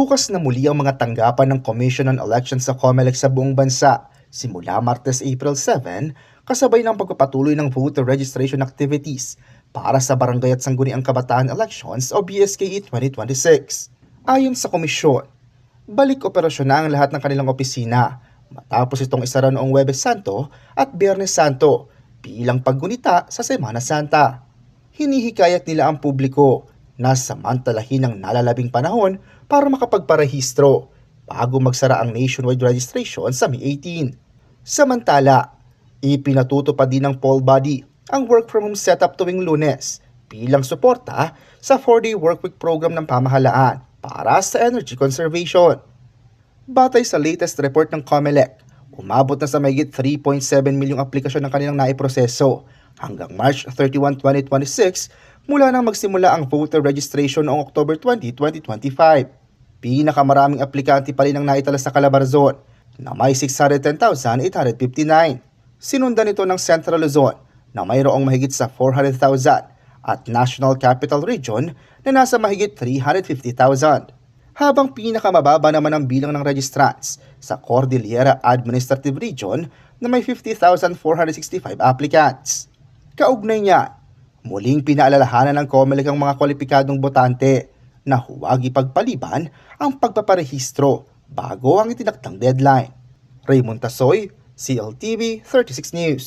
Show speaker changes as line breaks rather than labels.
Bukas na muli ang mga tanggapan ng Commission on Elections sa COMELEC sa buong bansa simula Martes, April 7, kasabay ng pagpapatuloy ng voter registration activities para sa Barangay at Sangguniang Kabataan Elections o BSKE 2026. Ayon sa komisyon, balik operasyon na ang lahat ng kanilang opisina matapos itong isara noong Huwebes Santo at Biyernes Santo bilang paggunita sa Semana Santa. Hinihikayat nila ang publiko na samantalahin ang nalalabing panahon para makapagparehistro bago magsara ang nationwide registration sa May 18. Samantala, ipinatutupad din ng poll body ang work from home setup tuwing Lunes bilang suporta sa 4-day workweek program ng pamahalaan para sa energy conservation. Batay sa latest report ng COMELEC, umabot na sa mahigit 3.7 milyong aplikasyon ng kanilang naiproseso hanggang March 31, 2026 mula nang magsimula ang voter registration noong October 20, 2025. Pinakamaraming aplikante pa rin ang naitala sa Calabarzon na may 610,859. Sinundan ito ng Central Luzon na mayroong mahigit sa 400,000 at National Capital Region na nasa mahigit 350,000. Habang pinakamababa naman ang bilang ng registrants sa Cordillera Administrative Region na may 50,465 applicants. Kaugnay niya, muling pinaalalahanan ng COMELEC ang mga kwalipikadong botante na huwag ipagpaliban ang pagpaparehistro bago ang itinakdang deadline. Raymond Tasoy, CLTV 36 News.